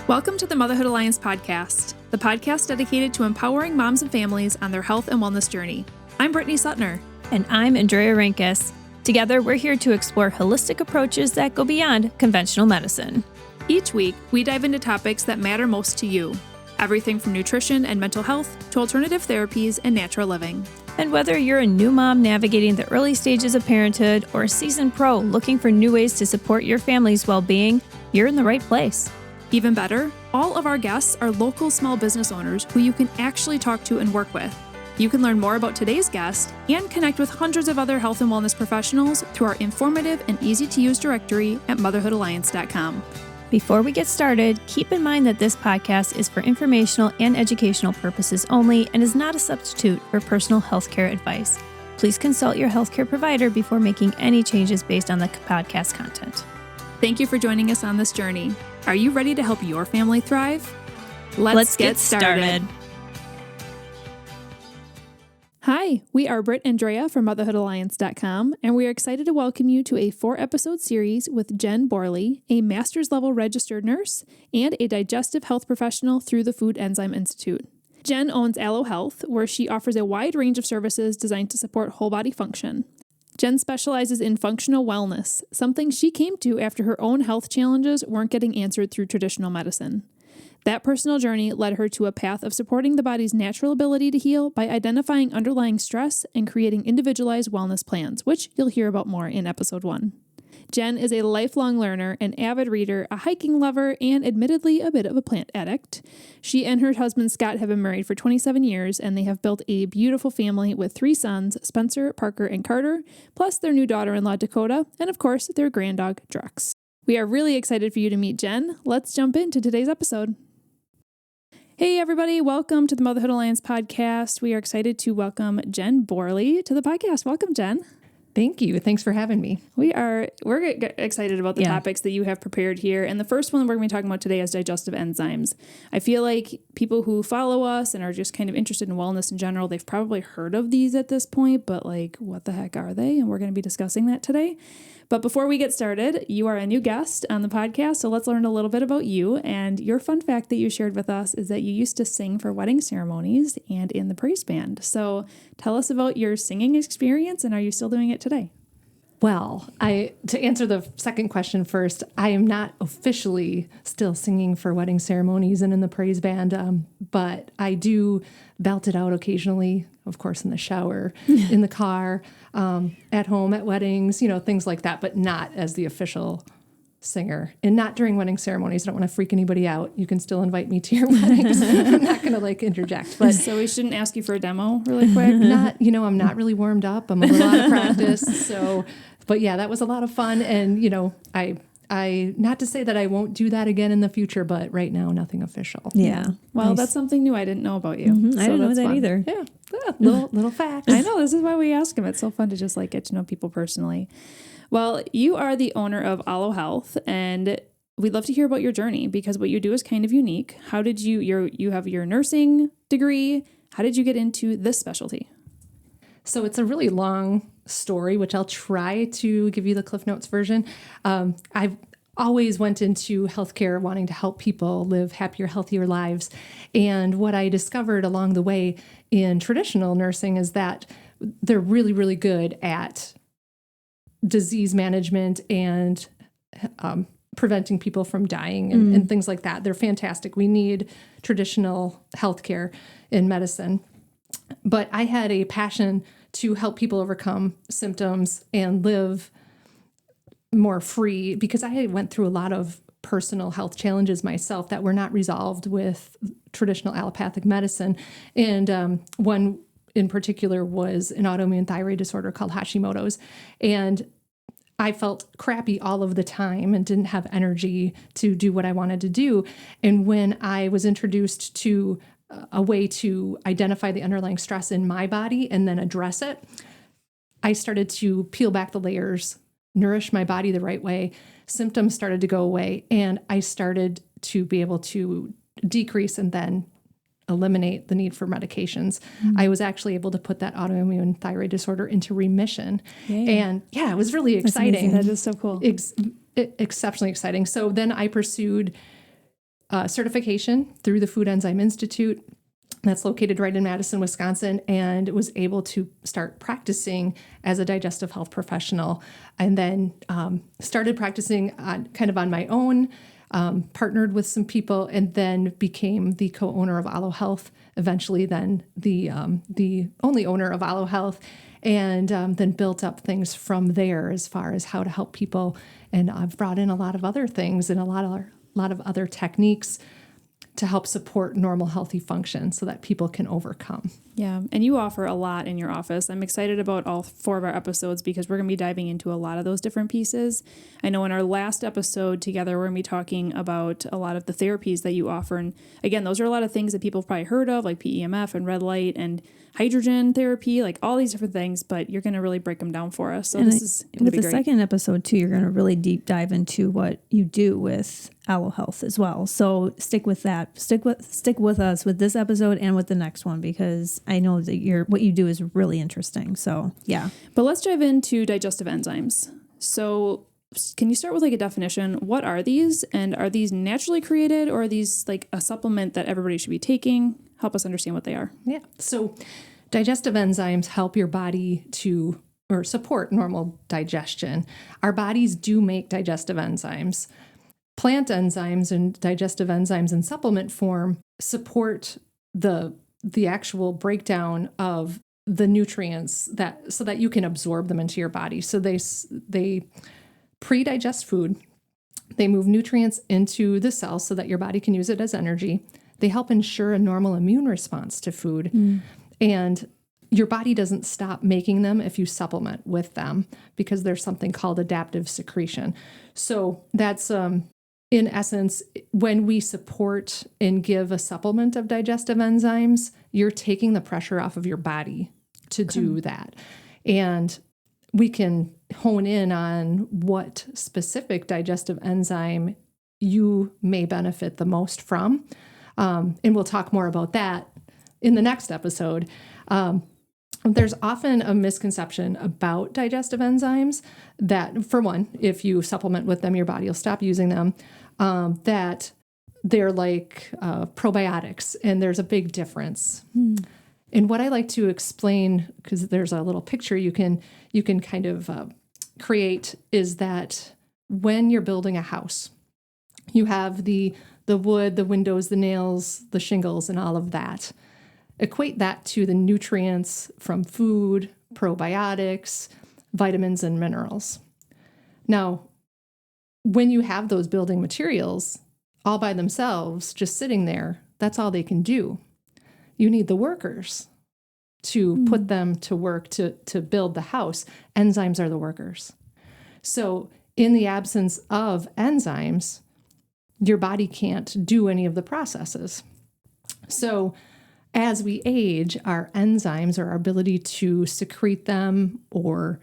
Welcome to the Motherhood Alliance podcast, the podcast dedicated to empowering moms and families on their health and wellness journey. I'm Brittany Suttner. And I'm Andrea Rinkus. Together, we're here to explore holistic approaches that go beyond conventional medicine. Each week, we dive into topics that matter most to you. Everything from nutrition and mental health to alternative therapies and natural living. And whether you're a new mom navigating the early stages of parenthood or a seasoned pro looking for new ways to support your family's well-being, you're in the right place. Even better, all of our guests are local small business owners who you can actually talk to and work with. You can learn more about today's guest and connect with hundreds of other health and wellness professionals through our informative and easy-to-use directory at motherhoodalliance.com. Before we get started, keep in mind that this podcast is for informational and educational purposes only and is not a substitute for personal healthcare advice. Please consult your healthcare provider before making any changes based on the podcast content. Thank you for joining us on this journey. Are you ready to help your family thrive? Let's get started. Hi, we are Britt and Drea from motherhoodalliance.com, and we are excited to welcome you to a 4-episode series with Jen Borley, a master's level registered nurse and a digestive health professional through the Food Enzyme Institute. Jen owns Alo Health, where she offers a wide range of services designed to support whole body function. Jen specializes in functional wellness, something she came to after her own health challenges weren't getting answered through traditional medicine. That personal journey led her to a path of supporting the body's natural ability to heal by identifying underlying stress and creating individualized wellness plans, which you'll hear about more in episode 1. Jen is a lifelong learner, an avid reader, a hiking lover, and admittedly a bit of a plant addict. She and her husband Scott have been married for 27 years, and they have built a beautiful family with 3 sons, Spencer, Parker, and Carter, plus their new daughter-in-law Dakota, and of course, their granddog Drex. We are really excited for you to meet Jen. Let's jump into today's episode. Hey everybody, welcome to the Motherhood Alliance podcast. We are excited to welcome Jen Borley to the podcast. Welcome, Jen. Thank you. Thanks for having me. We're excited about the topics that you have prepared here. And the first one we're going to be talking about today is digestive enzymes. I feel like people who follow us and are just kind of interested in wellness in general, they've probably heard of these at this point, but like, what the heck are they? And we're going to be discussing that today. But before we get started, you are a new guest on the podcast, so let's learn a little bit about you. And your fun fact that you shared with us is that you used to sing for wedding ceremonies and in the praise band. So tell us about your singing experience, and are you still doing it today? Well, to answer the second question first, I am not officially still singing for wedding ceremonies and in the praise band, but I do belt it out occasionally, of course, in the shower, in the car, at home, at weddings, things like that, but not as the official singer and not during wedding ceremonies. I don't want to freak anybody out. You can still invite me to your weddings. I'm not going to interject. But so we shouldn't ask you for a demo really quick? I'm not really warmed up. I'm a little out of practice. But yeah, that was a lot of fun. And, I not to say that I won't do that again in the future, but right now, nothing official. Yeah. Well, That's something new I didn't know about you. Mm-hmm. I didn't know that either. Yeah. Little facts. I know. This is why we ask them. It's so fun to just get to know people personally. Well, you are the owner of Alo Health, and we'd love to hear about your journey because what you do is kind of unique. How did you have your nursing degree? How did you get into this specialty? So it's a really long story, which I'll try to give you the Cliff Notes version. I've always went into healthcare wanting to help people live happier, healthier lives. And what I discovered along the way in traditional nursing is that they're really, really good at disease management and preventing people from dying and things like that. They're fantastic. We need traditional healthcare in medicine. But I had a passion to help people overcome symptoms and live more free because I went through a lot of personal health challenges myself that were not resolved with traditional allopathic medicine. And one in particular was an autoimmune thyroid disorder called Hashimoto's. And I felt crappy all of the time and didn't have energy to do what I wanted to do. And when I was introduced to a way to identify the underlying stress in my body and then address it, I started to peel back the layers, nourish my body the right way. Symptoms started to go away, and I started to be able to decrease and then eliminate the need for medications. Mm-hmm. I was actually able to put that autoimmune thyroid disorder into remission. Yay. And yeah, it was really exciting. That is so cool. Exceptionally exciting. So then I pursued certification through the Food Enzyme Institute that's located right in Madison, Wisconsin, and was able to start practicing as a digestive health professional, and then started practicing on my own, partnered with some people, and then became the co-owner of Alo Health, eventually then the only owner of Alo Health, and then built up things from there as far as how to help people. And I've brought in a lot of other things and a lot of other techniques to help support normal, healthy function so that people can overcome. Yeah, and you offer a lot in your office. I'm excited about all 4 of our episodes because we're going to be diving into a lot of those different pieces. I know in our last episode together, we're going to be talking about a lot of the therapies that you offer. And again, those are a lot of things that people have probably heard of, like PEMF and red light and hydrogen therapy, like all these different things, but you're going to really break them down for us. So this is going to be great. With the second episode too, you're going to really deep dive into what you do with Alo Health as well. So stick with that. Stick with us with this episode and with the next one, because I know that what you do is really interesting. So yeah. But let's dive into digestive enzymes. So can you start with like a definition? What are these? And are these naturally created, or are these like a supplement that everybody should be taking? Help us understand what they are. Yeah. So digestive enzymes help your body or support normal digestion. Our bodies do make digestive enzymes. Plant enzymes and digestive enzymes in supplement form support the actual breakdown of the nutrients so that you can absorb them into your body. So they pre-digest food. They move nutrients into the cells so that your body can use it as energy. They help ensure a normal immune response to food. And your body doesn't stop making them if you supplement with them, because there's something called adaptive secretion. So that's in essence, when we support and give a supplement of digestive enzymes, you're taking the pressure off of your body to do that. And we can hone in on what specific digestive enzyme you may benefit the most from. And we'll talk more about that in the next episode. There's often a misconception about digestive enzymes that, for one, if you supplement with them, your body will stop using them, that they're like probiotics, and there's a big difference. And what I like to explain, because there's a little picture you can kind of create, is that when you're building a house, you have the wood, the windows, the nails, the shingles, and all of that. Equate that to the nutrients from food, probiotics, vitamins, and minerals. Now, when you have those building materials all by themselves, just sitting there, that's all they can do. You need the workers to put them to work to build the house. Enzymes are the workers. So in the absence of enzymes, your body can't do any of the processes. So as we age, our enzymes, or our ability to secrete them or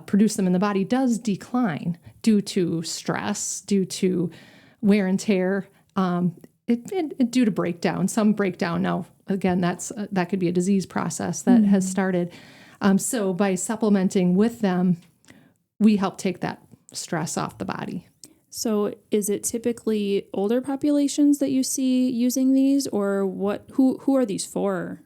produce them in the body, does decline due to stress, due to wear and tear, due to breakdown, some breakdown. Now, again, that could be a disease process that has started. So by supplementing with them, we help take that stress off the body. So is it typically older populations that you see using these, or what? Who are these for?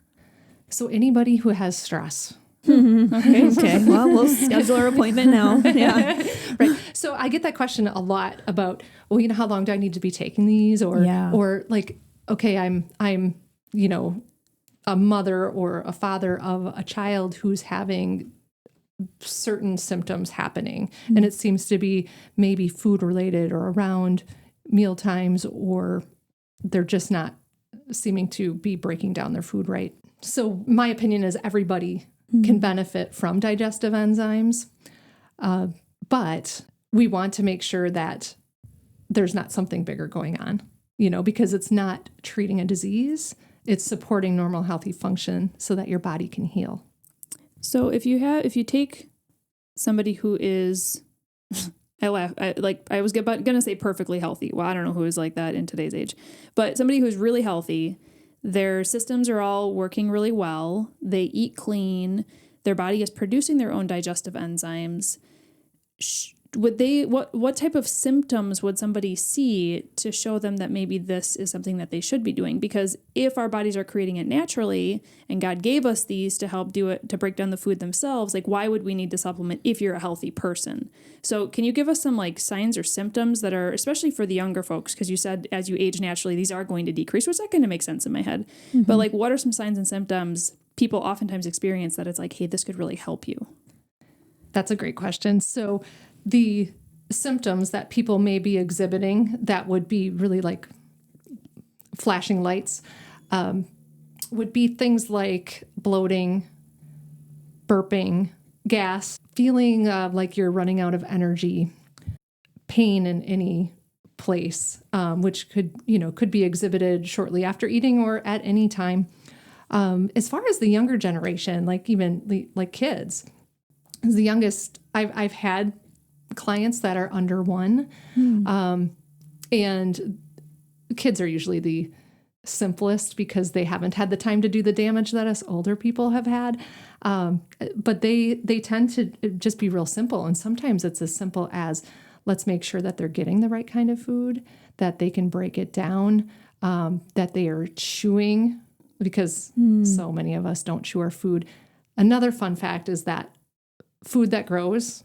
So anybody who has stress. Okay. Well, we'll schedule our appointment now. Yeah. Right. So I get that question a lot about, well, how long do I need to be taking these? Or like, okay, I'm, a mother or a father of a child who's having certain symptoms happening. And it seems to be maybe food related or around meal times, or they're just not seeming to be breaking down their food right. So my opinion is everybody can benefit from digestive enzymes. But we want to make sure that there's not something bigger going on, because it's not treating a disease. It's supporting normal, healthy function so that your body can heal. So if you take somebody who is, I was going to say perfectly healthy. Well, I don't know who is like that in today's age, but somebody who's really healthy, their systems are all working really well. They eat clean. Their body is producing their own digestive enzymes. what type of symptoms would somebody see to show them that maybe this is something that they should be doing? Because if our bodies are creating it naturally and God gave us these to help do it, to break down the food themselves, like why would we need to supplement if you're a healthy person? So can you give us some like signs or symptoms that are, especially for the younger folks, because you said as you age naturally, these are going to decrease, which that kind of makes sense in my head. Mm-hmm. But like, what are some signs and symptoms people oftentimes experience that it's like, hey, this could really help you? That's a great question. So the symptoms that people may be exhibiting that would be really like flashing lights would be things like bloating, burping, gas, feeling like you're running out of energy, pain in any place, which could be exhibited shortly after eating or at any time. As far as the younger generation, like even like kids, as the youngest, I've had clients that are under 1, and kids are usually the simplest because they haven't had the time to do the damage that us older people have had. But they tend to just be real simple. And sometimes it's as simple as, let's make sure that they're getting the right kind of food, that they can break it down, that they are chewing, because so many of us don't chew our food. Another fun fact is that food that grows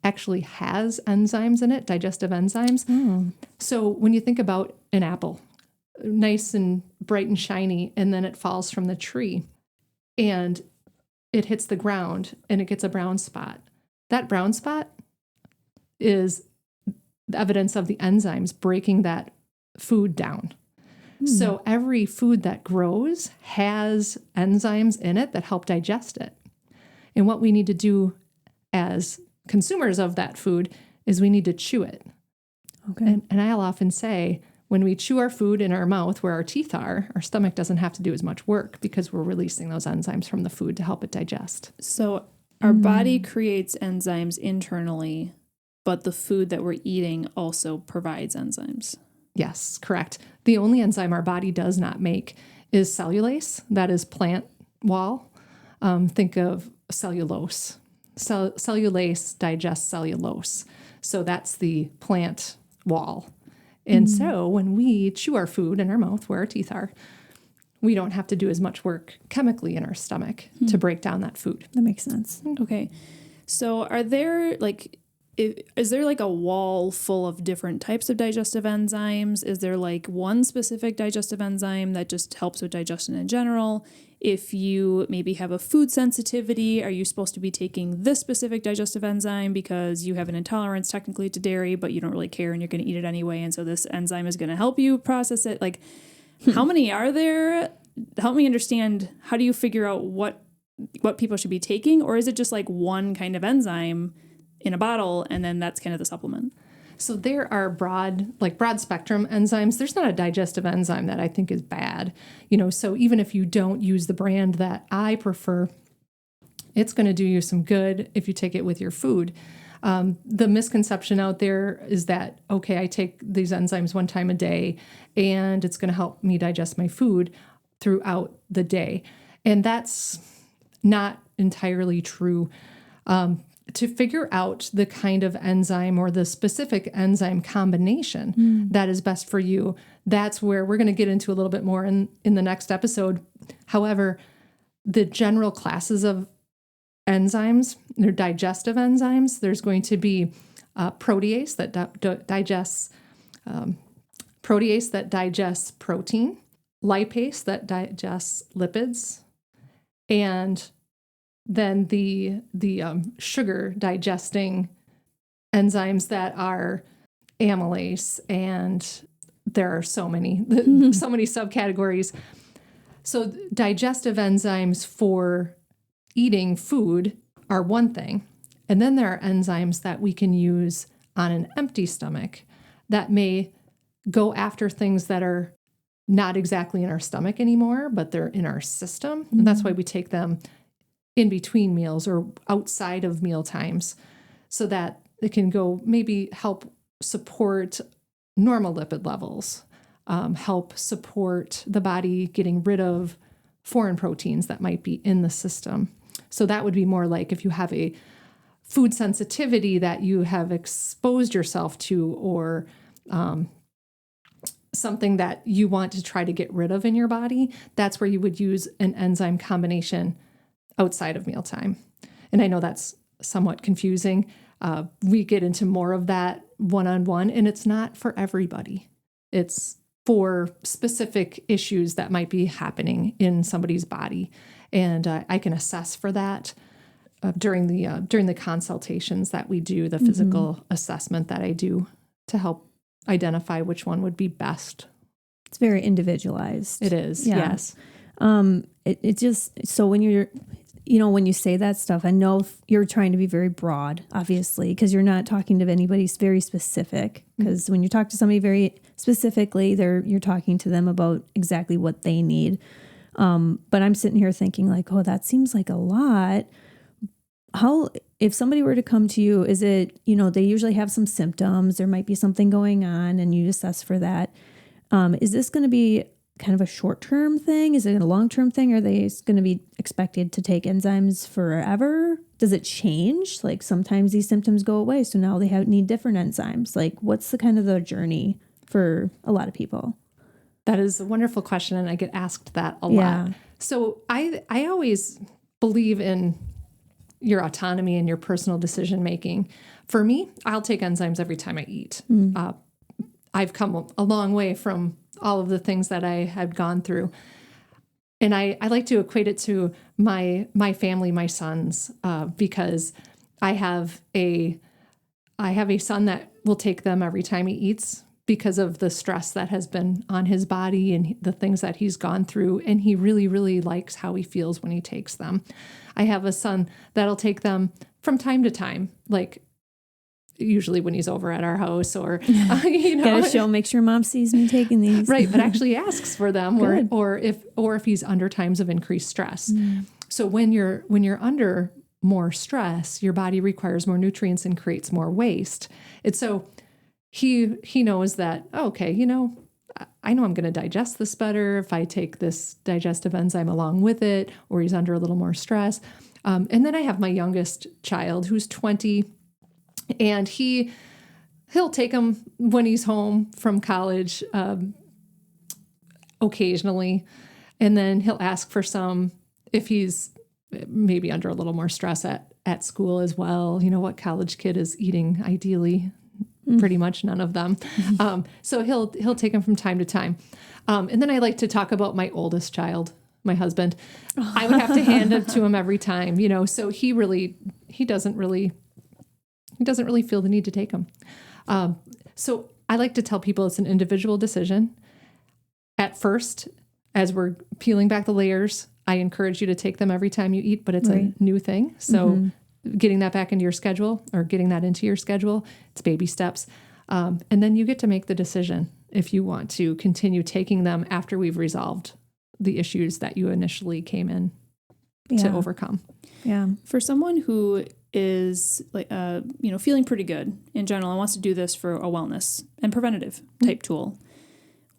actually has enzymes in it, digestive enzymes. So when you think about an apple, nice and bright and shiny, and then it falls from the tree and it hits the ground and it gets a brown spot. That brown spot is the evidence of the enzymes breaking that food down. So every food that grows has enzymes in it that help digest it. And what we need to do as consumers of that food is we need to chew it. Okay. And I'll often say, when we chew our food in our mouth where our teeth are, our stomach doesn't have to do as much work because we're releasing those enzymes from the food to help it digest. So our body creates enzymes internally, but the food that we're eating also provides enzymes. Yes, correct. The only enzyme our body does not make is cellulase. That is plant wall. Think of cellulose. Cellulase digests cellulose. So that's the plant wall. And so when we chew our food in our mouth where our teeth are, we don't have to do as much work chemically in our stomach to break down that food. That makes sense. Okay. So are there is there like a wall full of different types of digestive enzymes? Is there like one specific digestive enzyme that just helps with digestion in general? If you maybe have a food sensitivity, are you supposed to be taking this specific digestive enzyme because you have an intolerance technically to dairy, but you don't really care and you're going to eat it anyway, and so this enzyme is going to help you process it? Like, how many are there? Help me understand, how do you figure out what people should be taking? Or is it just like one kind of enzyme in a bottle, and then that's kind of the supplement? So there are broad spectrum enzymes. There's not a digestive enzyme that I think is bad. So even if you don't use the brand that I prefer, it's going to do you some good if you take it with your food. The misconception out there is that, okay, I take these enzymes one time a day and it's going to help me digest my food throughout the day. And that's not entirely true. To figure out the kind of enzyme or the specific enzyme combination that is best for you, that's where we're going to get into a little bit more in the next episode. However, the general classes of enzymes, they're digestive enzymes. There's going to be protease that digests protein, lipase that digests lipids, and then the sugar digesting enzymes that are amylase, and there are so many subcategories. So digestive enzymes for eating food are one thing, and then there are enzymes that we can use on an empty stomach that may go after things that are not exactly in our stomach anymore, but they're in our system, and that's why we take them in between meals or outside of meal times, so that it can go maybe help support normal lipid levels, help support the body getting rid of foreign proteins that might be in the system. So that would be more like if you have a food sensitivity that you have exposed yourself to, or something that you want to try to get rid of in your body, that's where you would use an enzyme combination outside of mealtime. And I know that's somewhat confusing. We get into more of that one-on-one, and it's not for everybody. It's for specific issues that might be happening in somebody's body. And I can assess for that during the consultations that we do, the physical assessment that I do to help identify which one would be best. It's very individualized. It is, yes. It just, so when you're, when you say that stuff, I know you're trying to be very broad, obviously, because you're not talking to anybody very specific. Because when you talk to somebody very specifically, you're talking to them about exactly what they need. But I'm sitting here thinking like, oh, that seems like a lot. If somebody were to come to you, is it, they usually have some symptoms, there might be something going on and you assess for that. Is this going to be kind of a short-term thing? Is it a long-term thing? Are they going to be expected to take enzymes forever? Does it change? Like sometimes these symptoms go away, so now they need different enzymes. Like what's the kind of the journey for a lot of people? That is a wonderful question, and I get asked that a lot. So I always believe in your autonomy and your personal decision making. For me, I'll take enzymes every time I eat. I've come a long way from all of the things that I had gone through. And I like to equate it to my family, my sons, because I have a son that will take them every time he eats because of the stress that has been on his body and the things that he's gone through. And he really, really likes how he feels when he takes them. I have a son that'll take them from time to time, like usually when he's over at our house or, Gotta make sure mom sees me taking these. Right. But actually asks for them or if he's under times of increased stress. So when you're under more stress, your body requires more nutrients and creates more waste. And so he knows that, okay, I know I'm going to digest this better if I take this digestive enzyme along with it, or he's under a little more stress. And then I have my youngest child who's 20, and he'll take them when he's home from college occasionally. And then he'll ask for some if he's maybe under a little more stress at school as well. What college kid is eating ideally? Pretty much none of them. So he'll take them from time to time. And then I like to talk about my oldest child, my husband. I would have to hand it to him every time, so he doesn't really feel the need to take them. So I like to tell people it's an individual decision. At first, as we're peeling back the layers, I encourage you to take them every time you eat, but it's a new thing. So getting that back into your schedule or getting that into your schedule, it's baby steps. And then you get to make the decision if you want to continue taking them after we've resolved the issues that you initially came in to overcome. Yeah. For someone who is like, feeling pretty good in general and wants to do this for a wellness and preventative type tool,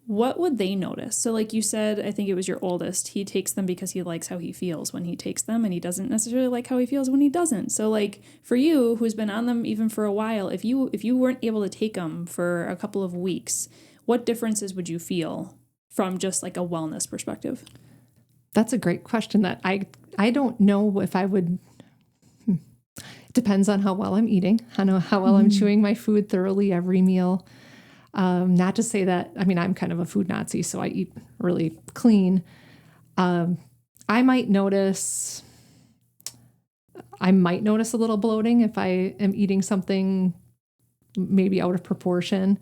what would they notice? So like you said, I think it was your oldest, he takes them because he likes how he feels when he takes them, and he doesn't necessarily like how he feels when he doesn't. So like for you, who's been on them even for a while, if you weren't able to take them for a couple of weeks, what differences would you feel from just like a wellness perspective? That's a great question that I don't know if I would. It depends on how well I'm eating. I know how well I'm chewing my food thoroughly every meal. Not to say that, I'm kind of a food Nazi, so I eat really clean. I might notice a little bloating if I am eating something maybe out of proportion.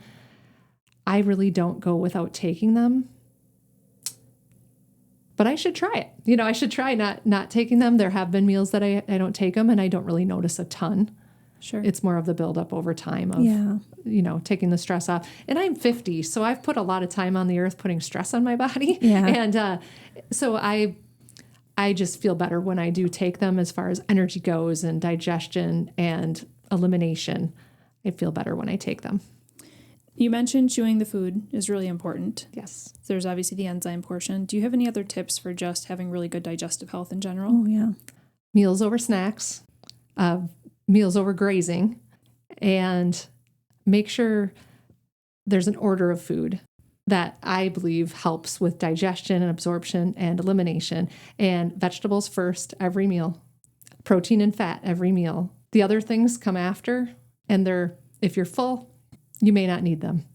I really don't go without taking them, but I should try it. I should try not taking them. There have been meals that I don't take them and I don't really notice a ton. Sure. It's more of the buildup over time of, taking the stress off. And I'm 50, so I've put a lot of time on the earth putting stress on my body. Yeah. And so I just feel better when I do take them as far as energy goes and digestion and elimination. I feel better when I take them. You mentioned chewing the food is really important. Yes. There's obviously the enzyme portion. Do you have any other tips for just having really good digestive health in general? Oh, yeah. Meals over snacks. meals over grazing, and make sure there's an order of food that I believe helps with digestion and absorption and elimination. And vegetables first, every meal. Protein and fat, every meal. The other things come after, and if you're full, you may not need them.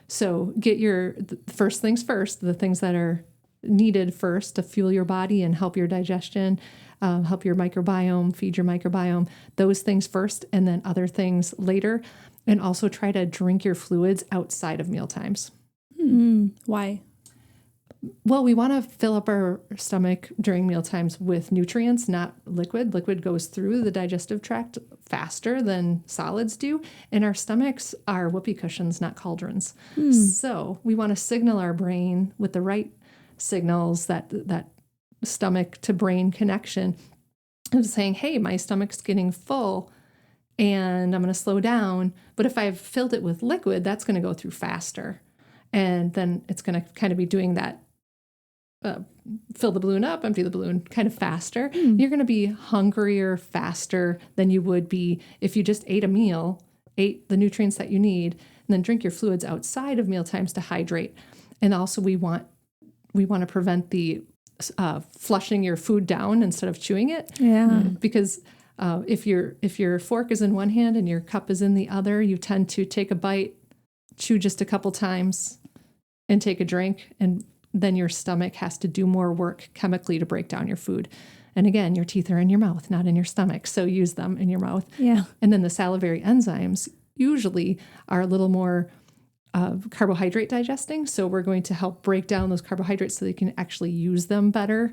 So get your first things first, the things that are needed first to fuel your body and help your digestion, help your microbiome, feed your microbiome, those things first, and then other things later. And also try to drink your fluids outside of meal times. Why? Well, we want to fill up our stomach during meal times with nutrients, not liquid. Liquid goes through the digestive tract faster than solids do. And our stomachs are whoopee cushions, not cauldrons. So we want to signal our brain with the right signals, that stomach to brain connection of saying, hey, my stomach's getting full and I'm going to slow down. But if I've filled it with liquid, that's going to go through faster. And then it's going to kind of be doing that, fill the balloon up, empty the balloon kind of faster. You're going to be hungrier faster than you would be if you just ate a meal, ate the nutrients that you need, and then drink your fluids outside of meal times to hydrate. And also we want to prevent the flushing your food down instead of chewing it. Yeah. Because if your fork is in one hand and your cup is in the other, you tend to take a bite, chew just a couple times, and take a drink, and then your stomach has to do more work chemically to break down your food. And again, your teeth are in your mouth, not in your stomach, so use them in your mouth. Yeah. And then the salivary enzymes usually are a little more carbohydrate digesting, so we're going to help break down those carbohydrates so that you can actually use them better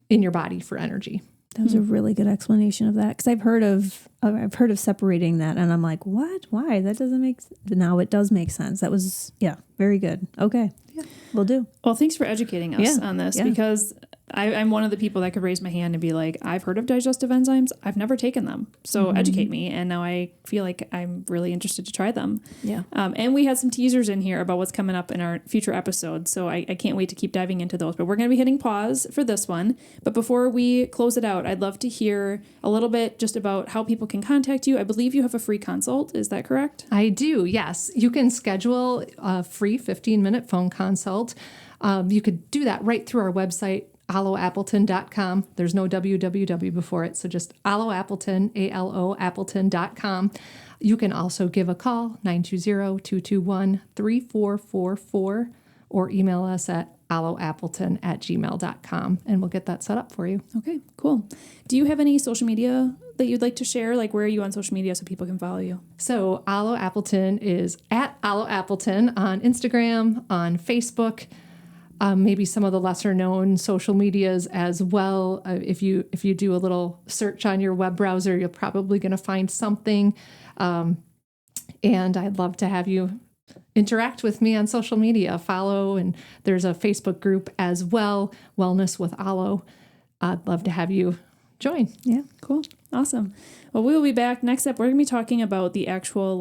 in your body for energy. That was a really good explanation of that, because I've heard of separating that, and I'm like, what? Why? That doesn't make. Now it does make sense. That was very good. Okay, we'll do. Well, thanks for educating us on this, because I'm one of the people that could raise my hand and be like, I've heard of digestive enzymes. I've never taken them. So educate me. And now I feel like I'm really interested to try them. Yeah. And we had some teasers in here about what's coming up in our future episodes. So I can't wait to keep diving into those. But we're going to be hitting pause for this one. But before we close it out, I'd love to hear a little bit just about how people can contact you. I believe you have a free consult. Is that correct? I do, yes. You can schedule a free 15-minute phone consult. You could do that right through our website, aloappleton.com. There's no www before it, so just Alo Appleton, A-L-O, Appleton.com. You can also give a call, 920-221-3444, or email us at aloappleton@gmail.com, and we'll get that set up for you. Okay, cool. Do you have any social media that you'd like to share? Like, where are you on social media so people can follow you? So Alo Appleton is at Alo Appleton on Instagram, on Facebook, maybe some of the lesser known social medias as well. If you do a little search on your web browser, you're probably going to find something. And I'd love to have you interact with me on social media, follow, and there's a Facebook group as well, Wellness with Alo. I'd love to have you join. Yeah, cool. Awesome. Well, we will be back. Next up, we're going to be talking about the actual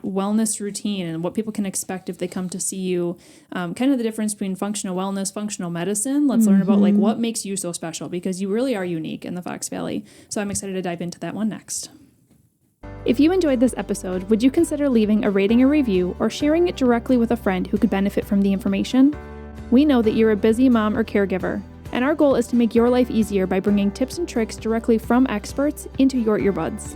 wellness routine and what people can expect if they come to see you, kind of the difference between functional wellness, functional medicine. Let's learn about what makes you so special, because you really are unique in the Fox Valley. So I'm excited to dive into that one next. If you enjoyed this episode, would you consider leaving a rating or review or sharing it directly with a friend who could benefit from the information? We know that you're a busy mom or caregiver, and our goal is to make your life easier by bringing tips and tricks directly from experts into your earbuds.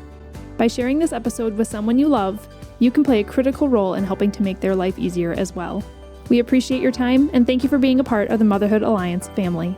By sharing this episode with someone you love, you can play a critical role in helping to make their life easier as well. We appreciate your time, and thank you for being a part of the Motherhood Alliance family.